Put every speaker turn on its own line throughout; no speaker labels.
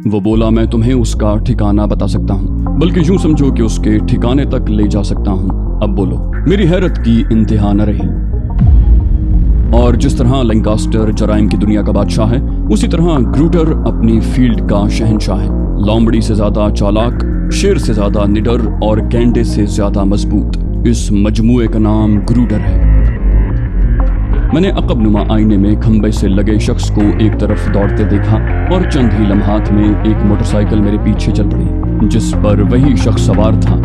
वो बोला, मैं तुम्हें उसका ठिकाना बता सकता हूँ, बल्कि यूं समझो कि उसके ठिकाने तक ले जा सकता हूँ। अब बोलो। मेरी हैरत की इंतहा न रही। और जिस तरह लैंकास्टर जराइम की दुनिया का बादशाह है, उसी तरह ग्रूटर अपनी फील्ड का शहंशाह है। लोमड़ी से ज्यादा चालाक, शेर से ज्यादा निडर और गैंडे से ज्यादा मजबूत। इस मजमूए का नाम ग्रूटर है। मैंने अकब नुमा आईने में खंबे से लगे शख्स को एक तरफ दौड़ते देखा और चंद ही लम्हात में एक मोटरसाइकिल मेरे पीछे चल पड़ी, जिस पर वही शख्स सवार था।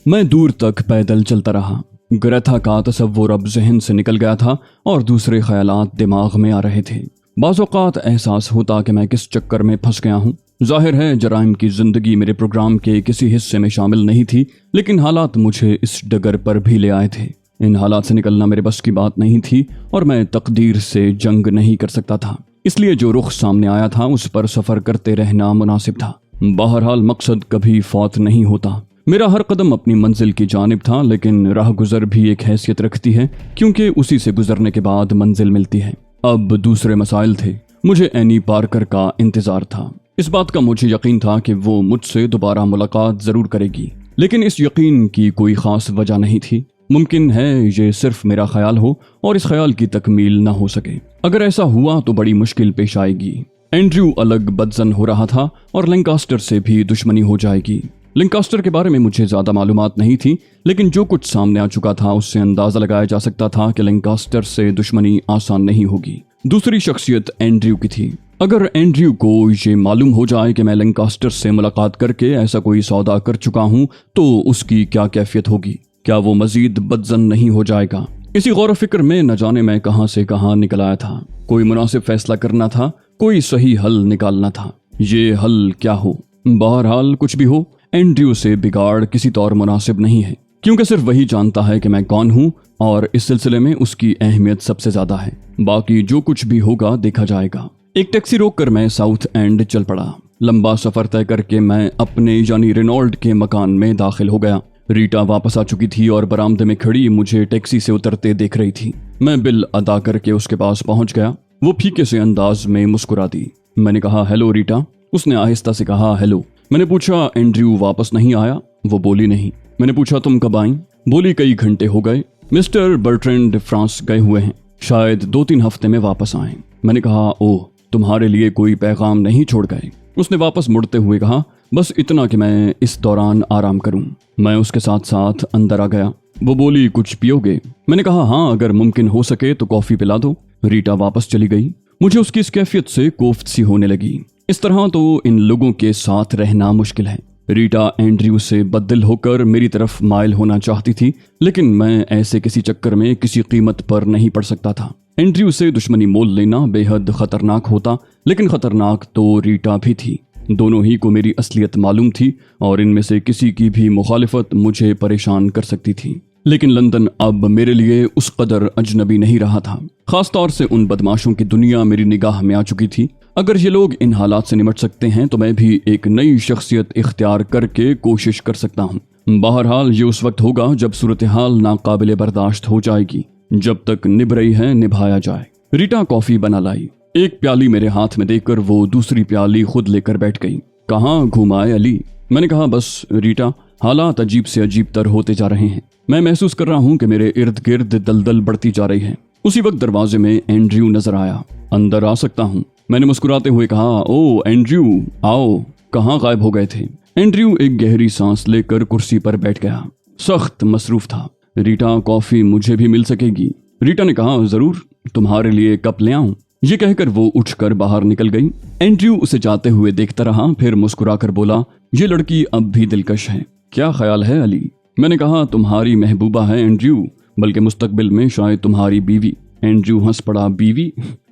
मैं दूर तक पैदल चलता रहा। ग्रेथा का तसव्वुर अब ज़हन से निकल गया था और दूसरे ख्यालात दिमाग में आ रहे थे। बाज़ औक़ात एहसास होता कि मैं किस चक्कर में फंस गया हूँ। जाहिर है जराइम की जिंदगी मेरे प्रोग्राम के किसी हिस्से में शामिल नहीं थी, लेकिन हालात मुझे इस डगर पर भी ले आए थे। इन हालात से निकलना मेरे बस की बात नहीं थी और मैं तकदीर से जंग नहीं कर सकता था। इसलिए जो रुख सामने आया था उस पर सफ़र करते रहना मुनासिब था। बहरहाल मकसद कभी फौत नहीं होता। मेरा हर कदम अपनी मंजिल की जानिब था, लेकिन राह गुजर भी एक हैसियत रखती है, क्योंकि उसी से गुजरने के बाद मंजिल मिलती है। अब दूसरे मसाइल थे। मुझे एनी पार्कर का इंतजार था। इस बात का मुझे यकीन था कि वो मुझसे दोबारा मुलाकात जरूर करेगी, लेकिन इस यकीन की कोई खास वजह नहीं थी। मुमकिन है ये सिर्फ मेरा ख्याल हो और इस ख्याल की तकमील न हो सके। अगर ऐसा हुआ तो बड़ी मुश्किल पेश आएगी। एंड्रयू अलग बदजन हो रहा था और लैंकास्टर से भी दुश्मनी हो जाएगी। लैंकास्टर के बारे में मुझे ज्यादा मालूमात नहीं थी, लेकिन जो कुछ सामने आ चुका था उससे अंदाजा लगाया जा सकता था कि लैंकास्टर से दुश्मनी आसान नहीं होगी। दूसरी शख्सियत एंड्रयू की थी। अगर एंड्रयू को ये मालूम हो जाए कि मैं लैंकास्टर से मुलाकात करके ऐसा कोई सौदा कर चुका हूँ तो उसकी क्या कैफियत होगी? क्या वो मजीद बदजन नहीं हो जाएगा? इसी गौर फिक्र में न जाने मैं कहां से कहां निकल आया था। कोई मुनासिब फैसला करना था, कोई सही हल निकालना था। ये हल क्या हो? बहरहाल कुछ भी हो, एंड्रयू से बिगाड़ किसी तौर मुनासिब नहीं है, क्योंकि सिर्फ वही जानता है कि मैं कौन हूँ और इस सिलसिले में उसकी अहमियत सबसे ज्यादा है। बाकी जो कुछ भी होगा देखा जाएगा। एक टैक्सी रोककर मैं साउथ एंड चल पड़ा। लंबा सफर तय करके मैं अपने यानी रेनॉल्ड के मकान में दाखिल हो गया। रीटा वापस आ चुकी थी और बरामदे में खड़ी मुझे टैक्सी से उतरते देख रही थी। मैं बिल अदा करके उसके पास पहुंच गया। वो फीके से अंदाज में मुस्कुरा दी। मैंने कहा, हेलो रीटा। उसने आहिस्ता से कहा, हेलो। मैंने पूछा, एंड्रयू वापस नहीं आया? वो बोली, नहीं। मैंने पूछा, तुम कब आई? बोली, कई घंटे हो गए। मिस्टर बर्ट्रैंड फ्रांस गए हुए हैं, शायद 2-3 हफ्ते में वापस आए। मैंने कहा, ओह, तुम्हारे लिए कोई पैगाम नहीं छोड़ गए? उसने वापस मुड़ते हुए कहा, बस इतना कि मैं इस दौरान आराम करूं। मैं उसके साथ साथ अंदर आ गया। वो बोली, कुछ पियोगे? मैंने कहा, हाँ, अगर मुमकिन हो सके तो कॉफी पिला दो। रीटा वापस चली गई। मुझे उसकी इस कैफियत से कोफ्त सी होने लगी। इस तरह तो इन लोगों के साथ रहना मुश्किल है। रीटा एंड्रयू से बददिल होकर मेरी तरफ माइल होना चाहती थी, लेकिन मैं ऐसे किसी चक्कर में किसी कीमत पर नहीं पड़ सकता था। एंड्रयू से दुश्मनी मोल लेना बेहद खतरनाक होता, लेकिन खतरनाक तो रीटा भी थी। दोनों ही को मेरी असलियत मालूम थी और इनमें से किसी की भी मुखालिफत मुझे परेशान कर सकती थी। लेकिन लंदन अब मेरे लिए उस कदर अजनबी नहीं रहा था। खास तौर से उन बदमाशों की दुनिया मेरी निगाह में आ चुकी थी। अगर ये लोग इन हालात से निपट सकते हैं तो मैं भी एक नई शख्सियत इख्तियार करके कोशिश कर सकता हूँ। बहरहाल ये उस वक्त होगा जब सूरत हाल नाकाबिले बर्दाश्त हो जाएगी। जब तक निभ रही है निभाया जाए। रीटा कॉफी बना लाई। एक प्याली मेरे हाथ में देकर वो दूसरी प्याली खुद लेकर बैठ गई। कहाँ घुमाए अली? मैंने कहा, बस रीटा, हालात अजीब से अजीब तर होते जा रहे हैं। मैं महसूस कर रहा हूँ कि मेरे इर्द गिर्द दलदल बढ़ती जा रही है। उसी वक्त दरवाजे में एंड्रयू नजर आया। अंदर आ सकता हूँ? मैंने मुस्कुराते हुए कहा, ओ एंड्रयू, आओ। कहाँ गायब हो गए थे? एंड्रयू एक गहरी सांस लेकर कुर्सी पर बैठ गया। सख्त मसरूफ था। रीटा, कॉफी मुझे भी मिल सकेगी? रीटा ने कहा, जरूर, तुम्हारे लिए कप ले आऊं? ये कहकर वो उठकर बाहर निकल गई। एंड्रयू उसे जाते हुए देखता रहा, फिर मुस्कुराकर बोला, ये लड़की अब भी दिलकश है। क्या ख्याल है अली? मैंने कहा, तुम्हारी महबूबा है एंड्रयू, बल्कि मुस्तकबिल में शायद तुम्हारी बीवी। एंड्रयू हंस पड़ा, बीवी?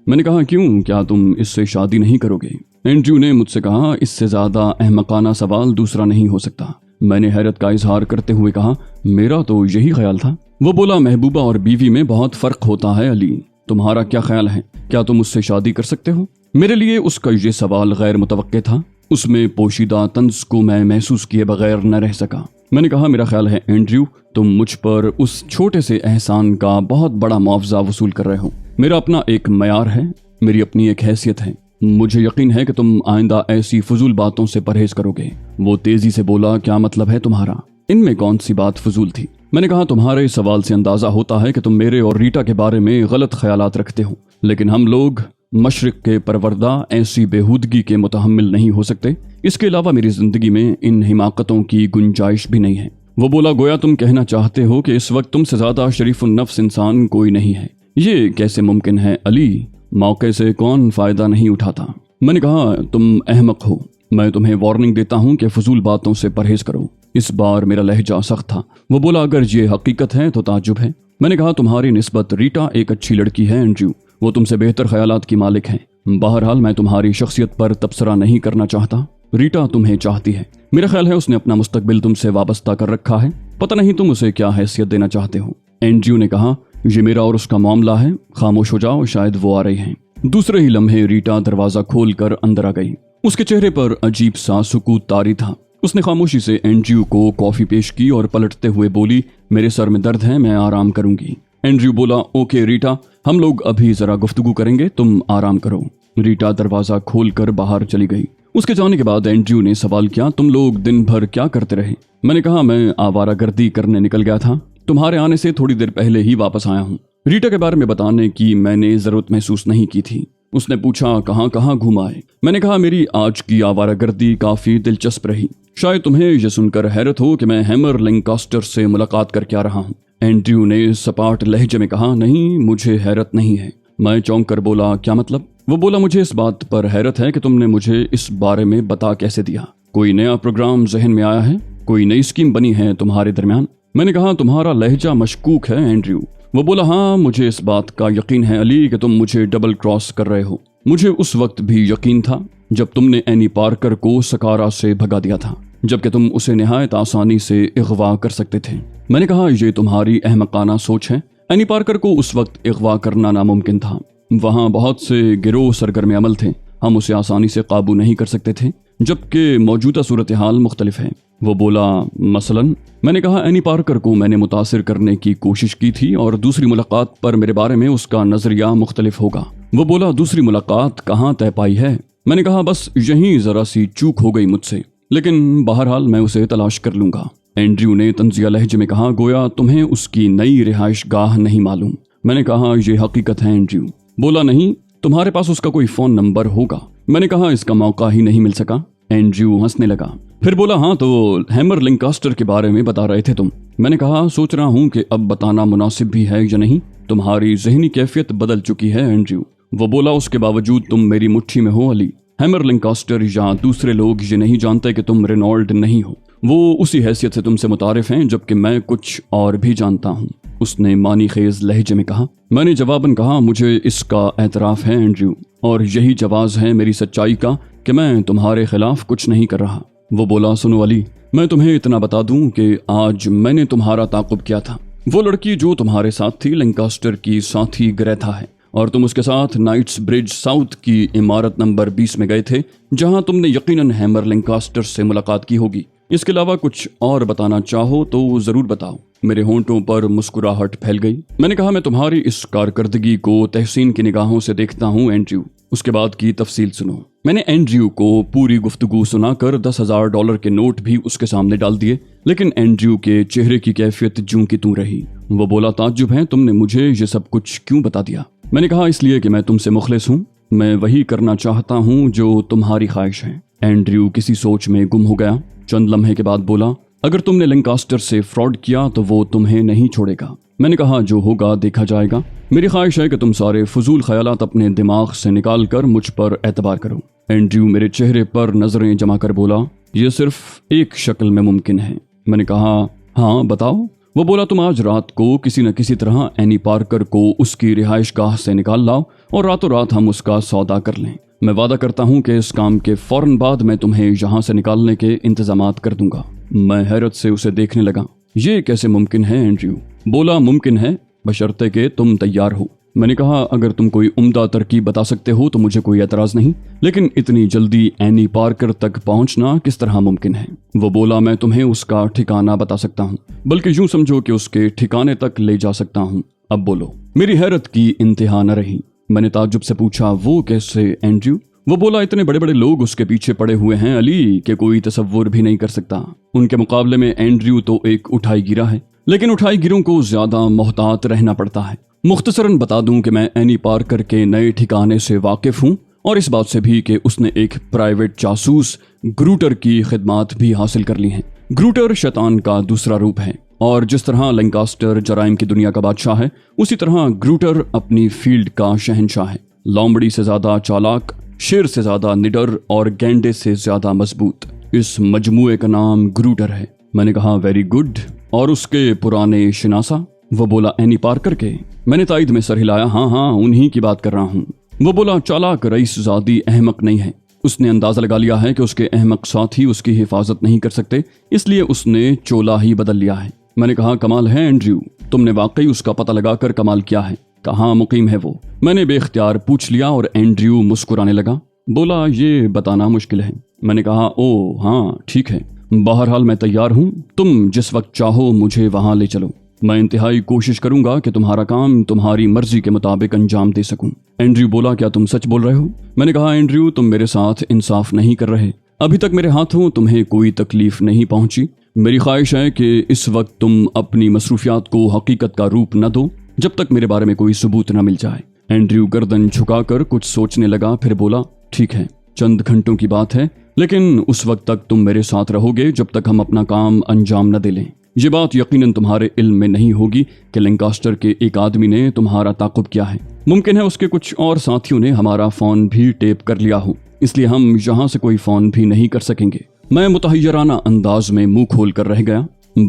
मैंने कहा, क्यों, क्या तुम इससे शादी नहीं करोगे? एंड्रयू ने मुझसे कहा, इससे ज्यादा अहमकाना सवाल दूसरा नहीं हो सकता। मैंने हैरत का इजहार करते हुए कहा, मेरा तो यही ख्याल था। वो बोला, महबूबा और बीवी में बहुत फर्क होता है अली। तुम्हारा क्या ख्याल है? क्या तुम उससे शादी कर सकते हो? मेरे लिए उसका ये सवाल गैर मुतवक्के था। उसमें पोशीदा तंज को मैं महसूस किए बगैर न रह सका। मैंने कहा मेरा ख्याल है एंड्रयू तुम मुझ पर उस छोटे से एहसान का बहुत बड़ा मुआवजा वसूल कर रहे हो। मेरा अपना एक मयार है, मेरी अपनी एक हैसियत है। मुझे यकीन है कि तुम आइंदा ऐसी फजूल बातों से परहेज करोगे। वो तेजी से बोला, क्या मतलब है तुम्हारा? इनमें कौन सी बात फजूल थी? मैंने कहा तुम्हारे सवाल से अंदाजा होता है कि तुम मेरे और रीटा के बारे में गलत ख्यालात रखते हो, लेकिन हम लोग मशरिक के परवरदा ऐसी बेहूदगी के मुतहम्मिल नहीं हो सकते। इसके अलावा मेरी जिंदगी में इन हिमाकतों की गुंजाइश भी नहीं है। वो बोला, गोया तुम कहना चाहते हो कि इस वक्त तुमसे ज्यादा शरीफुन नफ्स इंसान कोई नहीं है। ये कैसे मुमकिन है अली? मौके से कौन फायदा नहीं उठाता? मैंने कहा तुम अहमक हो। मैं तुम्हें वार्निंग देता हूँ कि फजूल बातों से परहेज करो। इस बार मेरा लहजा सख्त था। वो बोला, अगर ये हकीकत है तो ताज्जुब है। मैंने कहा तुम्हारी निस्बत रीटा एक अच्छी लड़की है एंड्रयू, वो तुमसे बेहतर ख्यालात की मालिक है। बहरहाल मैं तुम्हारी शख्सियत पर तबसरा नहीं करना चाहता। रीटा तुम्हें चाहती है। मेरा ख्याल है उसने अपना मुस्तकबिल तुमसे वाबस्ता कर रखा है। पता नहीं तुम उसे क्या हैसियत देना चाहते हो। एंड्रयू ने कहा, ये मेरा और उसका मामला है, खामोश हो जाओ, शायद वो आ रही हैं। दूसरे ही लम्हे रीटा दरवाजा खोल कर अंदर आ गई। उसके चेहरे पर अजीब सा सुकूत तारी था। उसने खामोशी से एंड्रयू को कॉफी पेश की और पलटते हुए बोली, मेरे सर में दर्द है, मैं आराम करूंगी। एंड्रयू बोला, ओके रीटा, हम लोग अभी जरा गुफ्तगू करेंगे, तुम आराम करो। रीटा दरवाजा खोल कर बाहर चली गई। उसके जाने के बाद एंड्रयू ने सवाल किया, तुम लोग दिन भर क्या करते रहे? मैंने कहा, मैं आवारागर्दी करने निकल गया था, तुम्हारे आने से थोड़ी देर पहले ही वापस आया हूँ। रीटा के बारे में बताने की मैंने जरूरत महसूस नहीं की थी। उसने पूछा, कहाँ कहाँ घुमाए? मैंने कहा, मेरी आज की आवारागर्दी काफी दिलचस्प रही। शायद तुम्हें यह सुनकर हैरत हो कि मैं हैमर लैंकास्टर से मुलाकात करके आ रहा हूँ। एंड्रयू ने सपाट लहजे में कहा, नहीं, मुझे हैरत नहीं है। मैं चौंक कर बोला, क्या मतलब? वो बोला, मुझे इस बात पर हैरत है कि तुमने मुझे इस बारे में बता कैसे दिया। कोई नया प्रोग्राम जहन में आया है? कोई नई स्कीम बनी है तुम्हारे दरमियान? मैंने कहा, तुम्हारा लहजा मशकूक है एंड्रयू। वो बोला, हाँ, मुझे इस बात का यकीन है अली कि तुम मुझे डबल क्रॉस कर रहे हो। मुझे उस वक्त भी यकीन था जब तुमने एनी पार्कर को सकारा से भगा दिया था, जबकि तुम उसे निहायत आसानी से अगवा कर सकते थे। मैंने कहा, यह तुम्हारी अहमकाना सोच है। एनी पार्कर को उस वक्त अगवा करना नामुमकिन था। वहाँ बहुत से गिरोह सरगर्म अमल थे, हम उसे आसानी से काबू नहीं कर सकते थे, जबकि मौजूदा सूरत हाल मुख्तलिफ है। वो बोला, मसलन? मैंने कहा, एनी पार्कर को मैंने मुतासिर करने की कोशिश की थी और दूसरी मुलाकात पर मेरे बारे में उसका नजरिया मुख्तलिफ होगा। वो बोला, दूसरी मुलाकात कहाँ तय पाई है? मैंने कहा, बस यहीं जरा सी चूक हो गई मुझसे, लेकिन बहरहाल मैं उसे तलाश कर लूंगा। एंड्रयू ने तंजिया लहजे में कहा, गोया तुम्हें उसकी नई रिहाइश गाह नहीं मालूम। मैंने कहा, यह हकीकत है एंड्रयू। बोला, नहीं, तुम्हारे पास उसका कोई फोन नंबर होगा। मैंने कहा, इसका मौका ही नहीं मिल सका। एंड्रयू हंसने लगा, फिर बोला, हाँ तो हैमर लैंकास्टर के बारे में बता रहे थे तुम। मैंने कहा, सोच रहा हूँ कि अब बताना मुनासिब भी है या नहीं। तुम्हारी जहनी कैफियत बदल चुकी है एंड्रयू। वो बोला, उसके बावजूद तुम मेरी मुट्ठी में हो अली। हैमर लैंकास्टर या दूसरे लोग ये नहीं जानते कि तुम रेनॉल्ड नहीं हो। वो उसी हैसियत से तुमसे मुतारिफ हैं, जबकि मैं कुछ और भी जानता हूँ। उसने मानी खेज लहजे में कहा। मैंने जवाबन कहा, मुझे इसका एतराफ़ है एंड्रयू, और यही जवाज़ है मेरी सच्चाई का कि मैं तुम्हारे खिलाफ कुछ नहीं कर रहा। वो बोला, सुनो अली, मैं तुम्हें इतना बता दूं कि आज मैंने तुम्हारा ताक़ुब किया था। वो लड़की जो तुम्हारे साथ थी लैंकास्टर की साथी ग्रेथा है, और तुम उसके साथ नाइट्स ब्रिज साउथ की इमारत नंबर 20 में गए थे, जहां तुमने यकीनन हैमर लैंकास्टर से मुलाकात की होगी। इसके अलावा कुछ और बताना चाहो तो जरूर बताओ। मेरे होंठों पर मुस्कुराहट फैल गई। मैंने कहा, मैं तुम्हारी इस कारकर्दगी को तहसीन की निगाहों से देखता हूँ एंड्रयू। उसके बाद की तफसील सुनो। मैंने एंड्रयू को पूरी गुफ्तगू सुनाकर $10,000 के नोट भी उसके सामने डाल दिए, लेकिन एंड्रयू के चेहरे की कैफियत जूं की तूं रही। वो बोला, ताज्जुब है, तुमने मुझे ये सब कुछ क्यों बता दिया? मैंने कहा, इसलिए कि मैं तुमसे मुखलिस हूँ। मैं वही करना चाहता हूँ जो तुम्हारी ख्वाहिश है। एंड्रयू किसी सोच में गुम हो गया। चंद लम्हे के बाद बोला, अगर तुमने लैंकास्टर से फ्रॉड किया तो वो तुम्हें नहीं छोड़ेगा। मैंने कहा, जो होगा देखा जाएगा। मेरी ख्वाहिश है कि तुम सारे फजूल ख्यालात अपने दिमाग से निकाल कर मुझ पर एतबार करो। एंड्रयू मेरे चेहरे पर नजरें जमा कर बोला, यह सिर्फ एक शक्ल में मुमकिन है। मैंने कहा, हाँ बताओ। वो बोला, तुम आज रात को किसी न किसी तरह एनी पार्कर को उसकी रिहाइश गाह से निकाल लाओ और रातों रात हम उसका सौदा कर लें। मैं वादा करता हूँ कि इस काम के फौरन बाद मैं तुम्हें यहाँ से निकालने के इंतजामात कर दूंगा। मैं हैरत से उसे देखने लगा। ये कैसे मुमकिन है एंड्रयू? बोला, मुमकिन है बशर्ते कि तुम तैयार हो। میں نے کہا اگر تم کوئی عمدہ ترکیب بتا سکتے ہو تو مجھے کوئی اعتراض نہیں، لیکن اتنی جلدی اینی پارکر تک پہنچنا کس طرح ممکن ہے؟ وہ بولا میں تمہیں اس کا ٹھکانہ بتا سکتا ہوں، بلکہ یوں سمجھو کہ اس کے ٹھکانے تک لے جا سکتا ہوں۔ اب بولو۔ میری حیرت کی انتہا نہ رہی۔ میں نے تعجب سے پوچھا وہ کیسے اینڈریو؟ وہ بولا اتنے بڑے بڑے لوگ اس کے پیچھے پڑے ہوئے ہیں علی کہ کوئی تصور بھی نہیں کر سکتا۔ ان کے مقابلے میں اینڈریو تو ایک اٹھائی گرا ہے، لیکن اٹھائی گروں کو زیادہ محتاط رہنا پڑتا ہے۔ مختصراً بتا دوں کہ میں اینی پارکر کے نئے ٹھکانے سے واقف ہوں، اور اس بات سے بھی کہ اس نے ایک پرائیویٹ جاسوس گروٹر کی خدمات بھی حاصل کر لی ہیں۔ گروٹر شیطان کا دوسرا روپ ہے، اور جس طرح لینکاسٹر جرائم کی دنیا کا بادشاہ ہے، اسی طرح گروٹر اپنی فیلڈ کا شہنشاہ ہے۔ لومڑی سے زیادہ چالاک، شیر سے زیادہ نڈر اور گینڈے سے زیادہ مضبوط، اس مجموعے کا نام گروٹر ہے۔ میں نے کہا ویری گڈ، اور اس کے پرانے شناسا؟ وہ بولا اینی پارکر کے؟ میں نے تائید میں سر ہلایا، ہاں انہی کی بات کر رہا ہوں۔ وہ بولا چالاک رئیس زادی احمق نہیں ہے، اس نے اندازہ لگا لیا ہے کہ اس کے احمق ساتھی اس کی حفاظت نہیں کر سکتے، اس لیے اس نے چولا ہی بدل لیا ہے۔ میں نے کہا کمال ہے اینڈریو، تم نے واقعی اس کا پتہ لگا کر کمال کیا ہے، کہاں مقیم ہے وہ؟ میں نے بے اختیار پوچھ لیا اور اینڈریو مسکرانے لگا۔ بولا یہ بتانا مشکل ہے۔ میں نے کہا او ہاں ٹھیک ہے، بہرحال میں تیار ہوں، تم جس وقت چاہو مجھے وہاں لے چلو، میں انتہائی کوشش کروں گا کہ تمہارا کام تمہاری مرضی کے مطابق انجام دے سکوں۔ اینڈریو بولا کیا تم سچ بول رہے ہو؟ میں نے کہا اینڈریو تم میرے ساتھ انصاف نہیں کر رہے، ابھی تک میرے ہاتھوں تمہیں کوئی تکلیف نہیں پہنچی، میری خواہش ہے کہ اس وقت تم اپنی مصروفیات کو حقیقت کا روپ نہ دو جب تک میرے بارے میں کوئی ثبوت نہ مل جائے۔ اینڈریو گردن جھکا کر کچھ سوچنے لگا، پھر بولا ٹھیک ہے، چند گھنٹوں کی بات ہے، لیکن اس وقت تک تم میرے ساتھ رہو گے جب تک ہم اپنا کام انجام نہ دے لیں۔ یہ بات یقیناً تمہارے علم میں نہیں ہوگی کہ لینکاسٹر کے ایک آدمی نے تمہارا تعاقب کیا ہے، ممکن ہے اس کے کچھ اور ساتھیوں نے ہمارا فون بھی ٹیپ کر لیا ہو، اس لیے ہم یہاں سے کوئی فون بھی نہیں کر سکیں گے۔ میں متحیرانہ انداز میں منہ کھول کر رہ گیا۔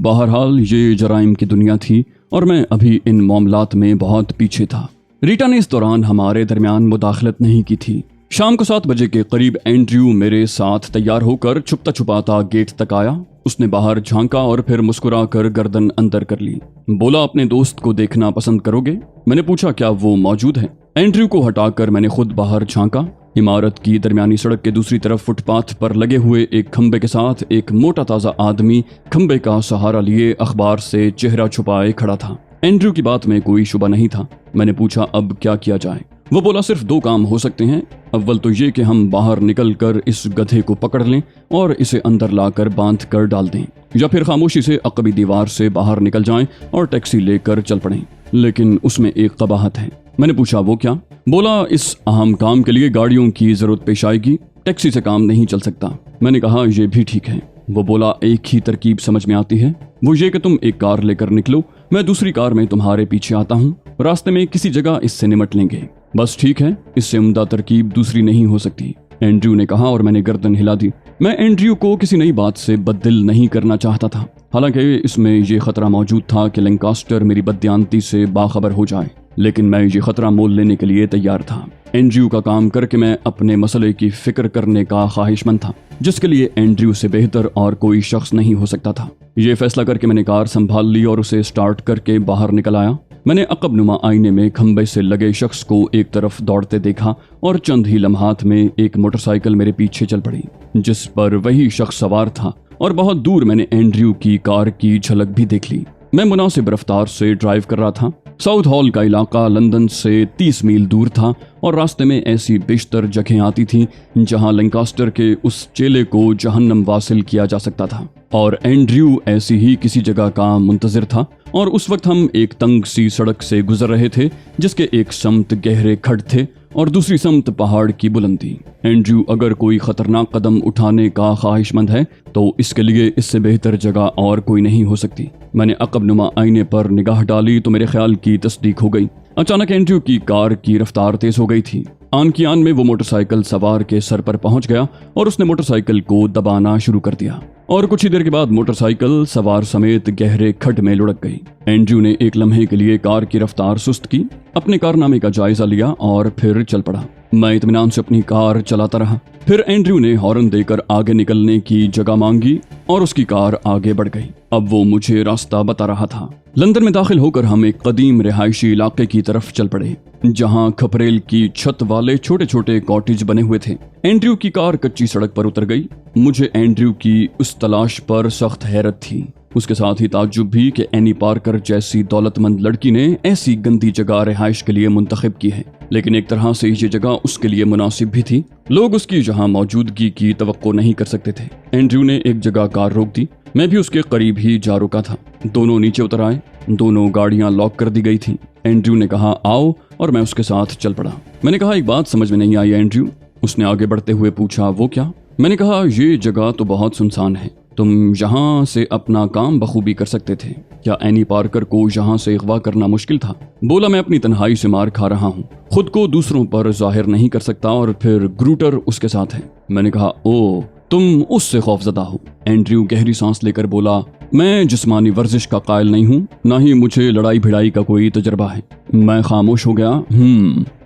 بہرحال یہ جرائم کی دنیا تھی اور میں ابھی ان معاملات میں بہت پیچھے تھا۔ ریٹا نے اس دوران ہمارے درمیان مداخلت نہیں کی تھی۔ شام کو 7 بجے کے قریب اینڈریو میرے ساتھ تیار ہو کر چھپتا چھپاتا گیٹ تک آیا۔ اس نے باہر جھانکا اور پھر مسکرا کر گردن اندر کر لی۔ بولا اپنے دوست کو دیکھنا پسند کرو گے؟ میں نے پوچھا کیا وہ موجود ہے؟ اینڈریو کو ہٹا کر میں نے خود باہر جھانکا۔ عمارت کی درمیانی سڑک کے دوسری طرف فٹ پاتھ پر لگے ہوئے ایک کھمبے کے ساتھ ایک موٹا تازہ آدمی کھمبے کا سہارا لیے اخبار سے چہرہ چھپائے کھڑا تھا۔ اینڈریو کی بات میں کوئی شبہ نہیں تھا۔ میں نے پوچھا اب کیا کیا جائے؟ وہ بولا صرف 2 کام ہو سکتے ہیں، اول تو یہ کہ ہم باہر نکل کر اس گدھے کو پکڑ لیں اور اسے اندر لا کر باندھ کر ڈال دیں، یا پھر خاموشی سے عقبی دیوار سے باہر نکل جائیں اور ٹیکسی لے کر چل پڑیں، لیکن اس میں ایک قباحت ہے۔ میں نے پوچھا وہ کیا؟ بولا اس اہم کام کے لیے گاڑیوں کی ضرورت پیش آئے گی، ٹیکسی سے کام نہیں چل سکتا۔ میں نے کہا یہ بھی ٹھیک ہے۔ وہ بولا ایک ہی ترکیب سمجھ میں آتی ہے، وہ یہ کہ تم ایک کار لے کر نکلو، میں دوسری کار میں تمہارے پیچھے آتا ہوں، راستے میں کسی جگہ اس سے نمٹ لیں گے۔ بس ٹھیک ہے، اس سے عمدہ ترکیب دوسری نہیں ہو سکتی، اینڈریو نے کہا اور میں نے گردن ہلا دی۔ میں اینڈریو کو کسی نئی بات سے بددل نہیں کرنا چاہتا تھا، حالانکہ اس میں یہ خطرہ موجود تھا کہ لینکاسٹر میری بددیانتی سے باخبر ہو جائے، لیکن میں یہ خطرہ مول لینے کے لیے تیار تھا۔ اینڈریو کا کام کر کے میں اپنے مسئلے کی فکر کرنے کا خواہش مند تھا، جس کے لیے اینڈریو سے بہتر اور کوئی شخص نہیں ہو سکتا تھا۔ یہ فیصلہ کر کے میں نے کار سنبھال لی اور اسے سٹارٹ کر کے باہر نکل آیا۔ میں نے عقب نما آئینے میں کھمبے سے لگے شخص کو ایک طرف دوڑتے دیکھا اور چند ہی لمحات میں ایک موٹر سائیکل میرے پیچھے چل پڑی جس پر وہی شخص سوار تھا، اور بہت دور میں نے اینڈریو کی کار کی جھلک بھی دیکھ لی۔ میں مناسب رفتار سے ڈرائیو کر رہا تھا۔ ساؤتھ ہال کا علاقہ لندن سے 30 میل دور تھا اور راستے میں ایسی بیشتر جگہیں آتی تھیں جہاں لینکاسٹر کے اس چیلے کو جہنم واصل کیا جا سکتا تھا، اور اینڈریو ایسی ہی کسی جگہ کا منتظر تھا۔ اور اس وقت ہم ایک تنگ سی سڑک سے گزر رہے تھے جس کے ایک سمت گہرے کھڈ تھے اور دوسری سمت پہاڑ کی بلندی۔ اینڈریو اگر کوئی خطرناک قدم اٹھانے کا خواہش مند ہے تو اس کے لیے اس سے بہتر جگہ اور کوئی نہیں ہو سکتی۔ میں نے عقب نما آئینے پر نگاہ ڈالی تو میرے خیال کی تصدیق ہو گئی۔ اچانک اینڈریو کی کار کی رفتار تیز ہو گئی تھی۔ آن کی آن میں وہ موٹر سائیکل سوار کے سر پر پہنچ گیا اور اس نے موٹر سائیکل کو دبانا شروع کر دیا، اور کچھ ہی دیر کے بعد موٹر سائیکل سوار سمیت گہرے کھڈ میں لڑک گئی۔ اینڈریو نے ایک لمحے کے لیے کار کی رفتار سست کی، اپنے کارنامے کا جائزہ لیا اور پھر چل پڑا۔ میں اطمینان سے اپنی کار چلاتا رہا۔ پھر اینڈریو نے ہارن دے کر آگے نکلنے کی جگہ مانگی اور اس کی کار آگے بڑھ گئی۔ اب وہ مجھے راستہ بتا رہا تھا۔ لندن میں داخل ہو کر ہم ایک قدیم رہائشی علاقے کی طرف چل پڑے۔ जहां खपरेल की छत वाले छोटे छोटे कॉटेज बने हुए थे। एंड्रयू की कार कच्ची सड़क पर उतर गई। मुझे एंड्रयू की उस तलाश पर सख्त हैरत थी, उसके साथ ही ताज्जुब भी कि एनी पार्कर जैसी दौलतमंद लड़की ने ऐसी गंदी जगह रिहाइश के लिए मुंतखब की है। लेकिन एक तरह से ये जगह उसके लिए मुनासिब भी थी। लोग उसकी जहां मौजूदगी की तवक्को नहीं कर सकते थे। एंड्रयू ने एक जगह कार रोक दी। मैं भी उसके करीब ही जा रुका था। दोनों नीचे उतर आए। दोनों गाड़ियां लॉक कर दी गई थी। एंड्रयू ने कहा आओ, और मैं उसके साथ चल पड़ा। मैंने कहा एक बात समझ में नहीं आई एंड्रयू। उसने आगे बढ़ते हुए पूछा वो क्या? मैंने कहा ये जगह तो बहुत सुनसान है, तुम यहाँ से अपना काम बखूबी कर सकते थे। क्या एनी पार्कर को यहाँ से अगवा करना मुश्किल था? बोला मैं अपनी तन्हाई से मार खा रहा हूँ, खुद को दूसरों पर जाहिर नहीं कर सकता, और फिर ग्रूटर उसके साथ है। मैंने कहा ओ, तुम उससे खौफजदा हो। एंड्रयू गहरी सांस लेकर बोला मैं जिस्मानी वर्जिश का कायल नहीं हूँ, ना ही मुझे लड़ाई भिड़ाई का कोई तजर्बा है। मैं खामोश हो गया।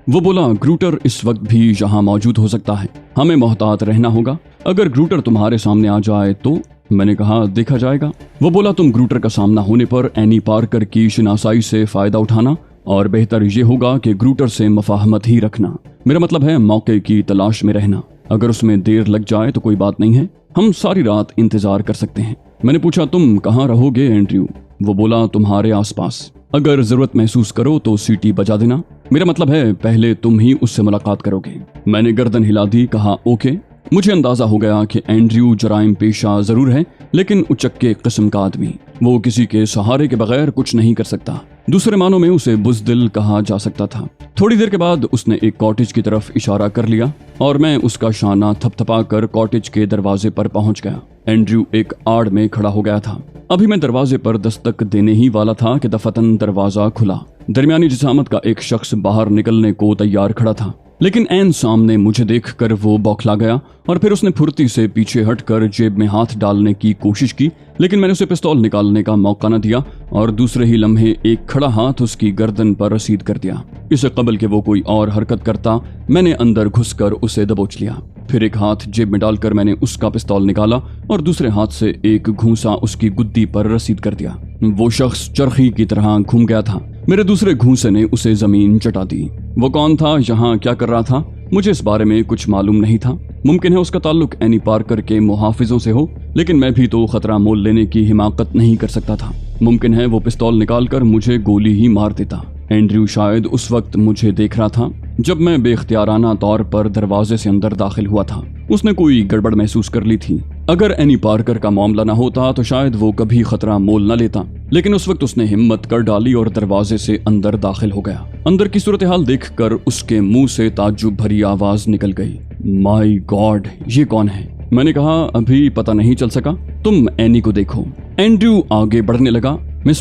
वो बोला ग्रूटर इस वक्त भी यहाँ मौजूद हो सकता है, हमें मोहतात रहना होगा। अगर ग्रूटर तुम्हारे सामने आ जाए तो? मैंने कहा देखा जाएगा। वो बोला तुम ग्रूटर का सामना होने पर एनी पार्कर की शिनासाई से फायदा उठाना, और बेहतर ये होगा कि ग्रूटर से मफाहमत ही रखना। मेरा मतलब है मौके की तलाश में रहना। अगर उसमें देर लग जाए तो कोई बात नहीं है, हम सारी रात इंतजार कर सकते हैं। मैंने पूछा तुम कहाँ रहोगे एंड्रयू? वो बोला तुम्हारे आसपास, अगर जरूरत महसूस करो तो सीटी बजा देना। मेरा मतलब है पहले तुम ही उससे मुलाकात करोगे। मैंने गर्दन हिला दी, कहा ओके। मुझे अंदाजा हो गया कि एंड्रयू जराइम पेशा जरूर है, लेकिन उचक्के किस्म का आदमी। वो किसी के सहारे के बगैर कुछ नहीं कर सकता। दूसरे मानों में उसे बुज़दिल कहा जा सकता था। थोड़ी देर के बाद उसने एक कॉटेज की तरफ इशारा कर लिया और मैं उसका शाना थपथपा कर कॉटेज के दरवाजे पर पहुंच गया। एंड्रयू एक आड़ में खड़ा हो गया था। अभी मैं दरवाजे पर दस्तक देने ही वाला था कि दफतन दरवाजा खुला। दरमियानी जिसामत का एक शख्स बाहर निकलने को तैयार खड़ा था, लेकिन ऐन सामने मुझे देखकर वो बौखला गया और फिर उसने फुर्ती से पीछे हटकर जेब में हाथ डालने की कोशिश की, लेकिन मैंने उसे पिस्तौल निकालने का मौका न दिया और दूसरे ही लम्हे एक खड़ा हाथ उसकी गर्दन पर रसीद कर दिया। इससे कबल के वो कोई और हरकत करता, मैंने अंदर घुसकर उसे दबोच लिया। फिर एक हाथ जेब में डालकर मैंने उसका पिस्तौल निकाला और दूसरे हाथ से एक घूंसा उसकी गुद्दी पर रसीद कर दिया। वो शख्स चरखी की तरह घूम गया था। मेरे दूसरे घूंसे ने उसे जमीन चटा दी। वो कौन था, यहाँ क्या कर रहा था, मुझे इस बारे में कुछ मालूम नहीं था। मुमकिन है उसका ताल्लुक एनी पार्कर के मुहाफिजों से हो, लेकिन मैं भी तो खतरा मोल लेने की हिमाकत नहीं कर सकता था। मुमकिन है वो पिस्तौल निकालकर मुझे गोली ही मार देता। एंड्रयू शायद उस वक्त मुझे देख रहा था जब मैं बेख्तियाराना तौर पर दरवाजे से अंदर दाखिल हुआ था। उसने कोई गड़बड़ महसूस कर ली थी। अगर एनी पार्कर का मामला न होता तो शायद वो कभी खतरा मोल न लेता, लेकिन उस वक्त उसने हिम्मत कर डाली और दरवाजे से अंदर दाखिल हो गया। अंदर की सूरत हाल देखकर उसके मुंह से ताज्जुब भरी आवाज निकल गई, माय गॉड, ये कौन है? मैंने कहा अभी पता नहीं चल सका, तुम एनी को देखो। एंड्रयू आगे बढ़ने लगा। मिस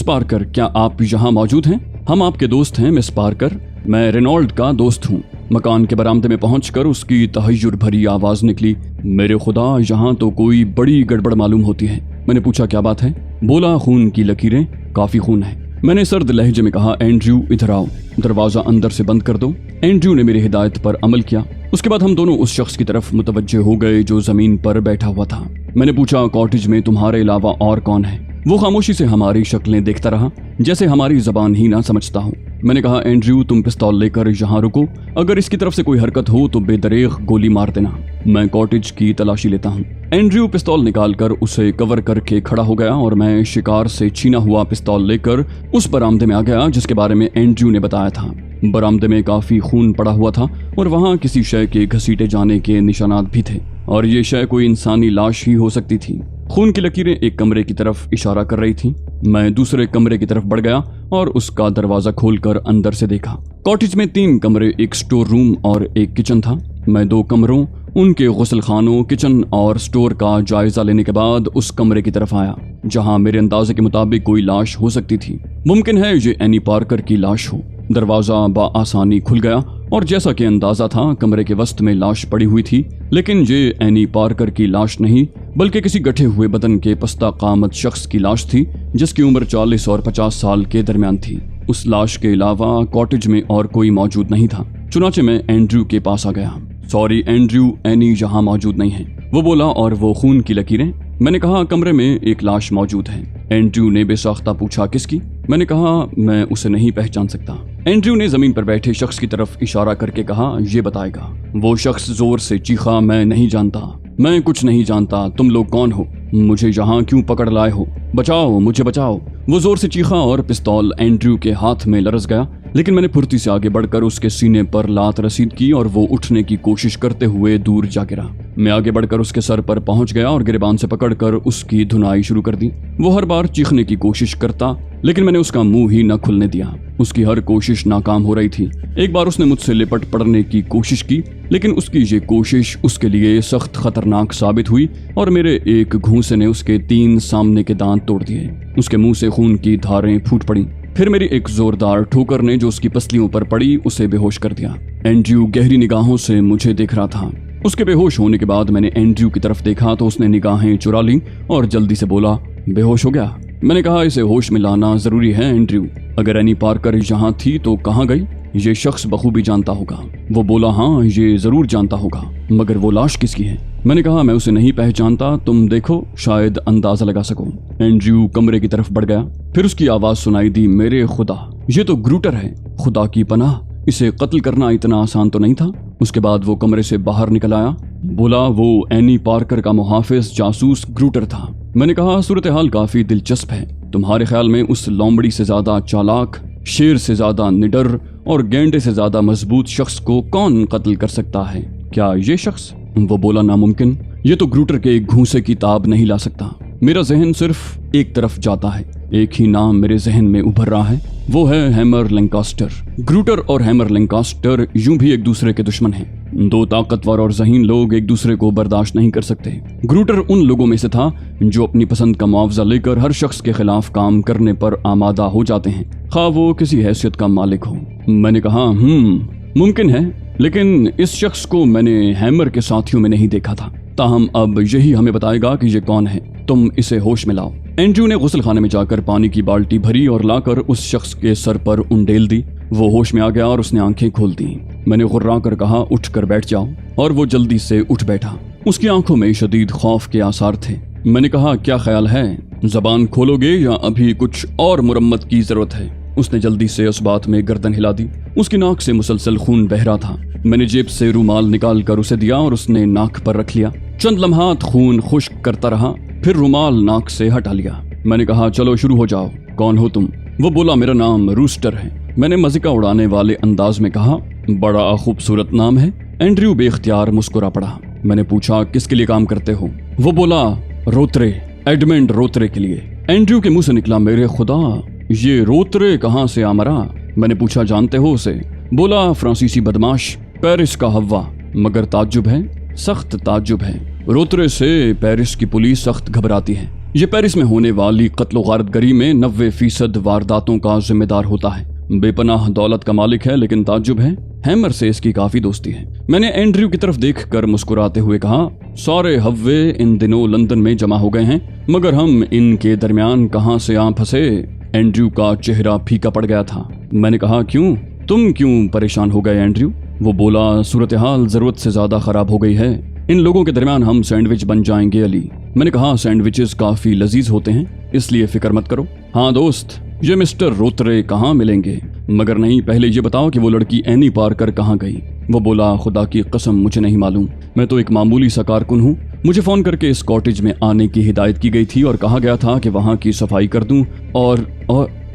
पार्कर, क्या आप यहाँ मौजूद हैं? हम आपके दोस्त हैं मिस पार्कर। मैं रेनॉल्ड का दोस्त हूँ। मकान के बरामदे में पहुंचकर उसकी तहय्युर भरी आवाज निकली, मेरे खुदा, यहाँ तो कोई बड़ी गड़बड़ मालूम होती है। मैंने पूछा क्या बात है? बोला खून की लकीरें, काफी खून है। मैंने सर्द लहजे में कहा एंड्रयू इधर आओ, दरवाजा अंदर से बंद कर दो। एंड्रयू ने मेरी हिदायत पर अमल किया। उसके बाद हम दोनों उस शख्स की तरफ मुतवज्जे हो गए जो जमीन पर बैठा हुआ था। मैंने पूछा कॉटेज में तुम्हारे अलावा और कौन है? वो खामोशी से हमारी शक्लें देखता रहा, जैसे हमारी जबान ही ना समझता हूँ। मैंने कहा एंड्रयू तुम पिस्तौल लेकर यहाँ रुको, अगर इसकी तरफ से कोई हरकत हो तो बेदरेग गोली मार देना। मैं कॉटेज की तलाशी लेता हूँ। एंड्रयू पिस्तौल निकालकर उसे कवर करके खड़ा हो गया और मैं शिकार से छीना हुआ पिस्तौल लेकर उस बरामदे में आ गया जिसके बारे में एंड्रयू ने बताया था। बरामदे में काफी खून पड़ा हुआ था और वहाँ किसी शय के घसीटे जाने के निशानात भी थे, और ये शय कोई इंसानी लाश ही हो सकती थी। खून की लकीरें एक कमरे की तरफ इशारा कर रही थी। मैं दूसरे कमरे की तरफ बढ़ गया और उसका दरवाजा खोलकर अंदर से देखा। कॉटेज में 3 कमरे, एक स्टोर रूम और एक किचन था। मैं 2 कमरों, उनके गुस्ल खानों, किचन और स्टोर का जायजा लेने के बाद उस कमरे की तरफ आया जहां मेरे अंदाजे के मुताबिक कोई लाश हो सकती थी। मुमकिन है ये एनी पार्कर की लाश हो। दरवाजा बआसानी खुल गया और जैसा कि अंदाजा था कमरे के वस्त में लाश पड़ी हुई थी, लेकिन ये एनी पार्कर की लाश नहीं बल्कि किसी गठे हुए बदन के पस्ता कामत शख्स की लाश थी जिसकी उम्र 40 और 50 साल के दरमियान थी। उस लाश के अलावा कॉटेज में और कोई मौजूद नहीं था। चुनाचे मैं एंड्रयू के पास आ गया। सॉरी एंड्रयू, एनी यहाँ मौजूद नहीं है, वो बोला। और वो खून की लकीरें? मैंने कहा कमरे में एक लाश मौजूद है। एंड्रयू ने बेसाख्ता पूछा किसकी? मैंने कहा मैं उसे नहीं पहचान सकता। एंड्रयू ने जमीन पर बैठे शख्स की तरफ इशारा करके कहा, ये बताएगा। वो शख्स जोर से चीखा, मैं नहीं जानता, मैं कुछ नहीं जानता, तुम लोग कौन हो, मुझे यहाँ क्यों पकड़ लाए हो, बचाओ, मुझे बचाओ। वो जोर से चीखा और पिस्तौल एंड्रयू के हाथ में लरस गया, लेकिन मैंने फुर्ती से आगे बढ़कर उसके सीने पर लात रसीद की और वो उठने की कोशिश करते हुए दूर जा गिरा। मैं आगे बढ़कर उसके सर पर पहुंच गया और गिरबान से पकड़कर उसकी धुनाई शुरू कर दी। वो हर बार चीखने की कोशिश करता, लेकिन मैंने उसका मुंह ही न खुलने दिया। उसकी हर कोशिश नाकाम हो रही थी। एक बार उसने मुझसे लिपट पड़ने की कोशिश की, लेकिन उसकी ये कोशिश उसके लिए सख्त खतरनाक साबित हुई और मेरे एक घूंसे ने उसके 3 सामने के दांत तोड़ दिए। उसके मुंह से खून की धारें फूट पड़ी। फिर मेरी एक जोरदार ठोकर ने जो उसकी पसलियों पर पड़ी उसे बेहोश कर दिया। एंड्रयू गहरी निगाहों से मुझे देख रहा था। उसके बेहोश होने के बाद मैंने एंड्रयू की तरफ देखा तो उसने निगाहें चुरा ली और जल्दी से बोला, बेहोश हो गया। मैंने कहा, इसे होश में लाना जरूरी है एंड्रयू। अगर एनी पार्कर यहाँ थी तो कहाँ गई? ये शख्स बखूबी जानता होगा। वो बोला, हाँ ये जरूर जानता होगा, मगर वो लाश किसकी है? मैंने कहा, मैं उसे नहीं पहचानता, तुम देखो शायद अंदाजा लगा सको। एंड्रयू कमरे की तरफ बढ़ गया। फिर उसकी आवाज सुनाई दी, मेरे खुदा, ये तो ग्रूटर है, खुदा की पनाह, इसे कत्ल करना इतना आसान तो नहीं था। उसके बाद वो कमरे से बाहर निकल आया। बोला, वो एनी पार्कर का मुहाफिज जासूस ग्रूटर था। मैंने कहा, सूरत हाल काफी दिलचस्प है। तुम्हारे ख्याल में उस लोमड़ी से ज्यादा चालाक, शेर से ज्यादा निडर और गेंडे से ज्यादा मजबूत शख्स को कौन कत्ल कर सकता है? क्या ये शख्स? वो बोला, नामुमकिन, ये तो ग्रूटर के एक घूंसे की ताब नहीं ला सकता। मेरा जहन सिर्फ एक तरफ जाता है। एक ही नाम मेरे जहन में उभर रहा है, वो है हैमर लैंकास्टर। ग्रूटर और हैमर लैंकास्टर यूं भी एक दूसरे के दुश्मन हैं। 2 ताकतवर और ज़हीन लोग एक दूसरे को बर्दाश्त नहीं कर सकते। ग्रूटर उन लोगों में से था जो अपनी पसंद का मुआवजा लेकर हर शख्स के खिलाफ काम करने पर आमादा हो जाते हैं, खा वो किसी हैसियत का मालिक हो। मैंने कहा, मुमकिन है, लेकिन इस शख्स को मैंने हैमर के साथियों में नहीं देखा था। ताहम अब यही हमें बताएगा कि ये कौन है। तुम इसे होश में लाओ। एंड्रयू ने गुस्ल खाने में जाकर पानी की बाल्टी भरी और लाकर उस शख्स के सर पर उंडेल दी। वो होश में आ गया और उसने आंखें खोल दी। मैंने गुर्रा कर कहा, उठ कर बैठ जाओ, और वो जल्दी से उठ बैठा। उसकी आंखों में शदीद खौफ के आसार थे। मैंने कहा, क्या ख्याल है, जबान खोलोगे या अभी कुछ और मुरम्मत की जरूरत है? उसने जल्दी से उस बात में गर्दन हिला दी। उसकी नाक से मुसलसल खून बह रहा था। मैंने जेब से रूमाल निकाल कर उसे दिया और उसने नाक पर रख लिया। चंद लम्हात खून खुश्क करता रहा, फिर रूमाल नाक से हटा लिया। मैंने कहा, चलो शुरू हो जाओ, कौन हो तुम? वो बोला, मेरा नाम रूस्टर है। मैंने मज़िका उड़ाने वाले अंदाज में कहा, बड़ा खूबसूरत नाम है। एंड्रयू बेख्तियार मुस्कुरा पड़ा। मैंने पूछा, किसके लिए काम करते हो? वो बोला, रोतरे, एडमंड रोतरे के लिए। एंड्रयू के मुंह से निकला, मेरे खुदा, ये रोतरे कहाँ से आ मरा? मैंने पूछा, जानते हो उसे? बोला, फ्रांसीसी बदमाश, पेरिस का हवा। मगर ताज्जुब है, सख्त ताज्जुब है। रोतरे से पेरिस की पुलिस सख्त घबराती है। ये पेरिस में होने वाली कत्ल गारतगरी में 90% वारदातों का जिम्मेदार होता है। बेपनाह दौलत का मालिक है, लेकिन ताज्जुब है, हैमर से इसकी काफी दोस्ती है। मैंने एंड्रयू की तरफ देखकर मुस्कुराते हुए कहा, सारे हव्वे इन दिनों लंदन में जमा हो गए हैं, मगर हम इनके दरमियान कहाँ से आ फंसे? एंड्रयू का चेहरा फीका पड़ गया था। मैंने कहा, क्यों, तुम क्यों परेशान हो गए एंड्रयू? वो बोला, सूरत हाल जरूरत से ज्यादा खराब हो गई है। इन लोगों के दरमियान हम सैंडविच बन जाएंगे अली। मैंने कहा, सैंडविचेस काफी लजीज होते हैं, इसलिए फिक्र मत करो। हाँ दोस्त, ये मिस्टर रोतरे कहाँ मिलेंगे? मगर नहीं, पहले ये बताओ कि वो लड़की एनी पार्कर कहाँ गई? वो बोला, खुदा की कसम मुझे नहीं मालूम, मैं तो एक मामूली सा कारकुन हूँ। मुझे फोन करके इस कॉटेज में आने की हिदायत की गई थी और कहा गया था कि वहाँ की सफाई कर दूं और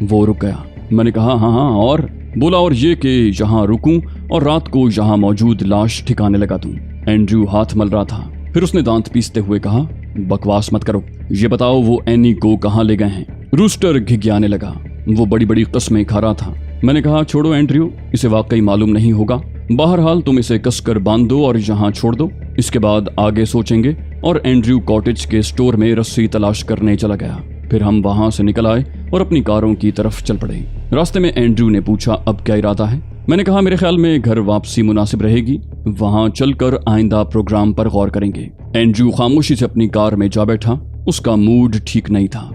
वो रुक गया। मैंने कहा, हाँ, और? बोला, और ये कि यहाँ रुकूं और रात को यहाँ मौजूद लाश ठिकाने लगा दूं। एंड्रयू हाथ मल रहा था। फिर उसने दांत पीसते हुए कहा, बकवास मत करो, ये बताओ वो एनी को कहाँ ले गए हैं? रूस्टर घिघियाने लगा। वो बड़ी बड़ी कस्में खा रहा था। मैंने कहा, छोड़ो एंड्रयू, इसे वाकई मालूम नहीं होगा। बहरहाल तुम इसे कसकर बांध दो और यहाँ छोड़ दो, इसके बाद आगे सोचेंगे। और एंड्रयू कॉटेज के स्टोर में रस्सी तलाश करने चला गया। फिर हम वहां से निकल आए और अपनी कारों की तरफ चल पड़े। रास्ते में एंड्रयू ने पूछा, अब क्या इरादा है? मैंने कहा, मेरे ख्याल में घर वापसी मुनासिब रहेगी, वहां चलकर आइंदा प्रोग्राम पर गौर करेंगे। एंड्रयू खामोशी से अपनी कार में जा बैठा। उसका मूड ठीक नहीं था।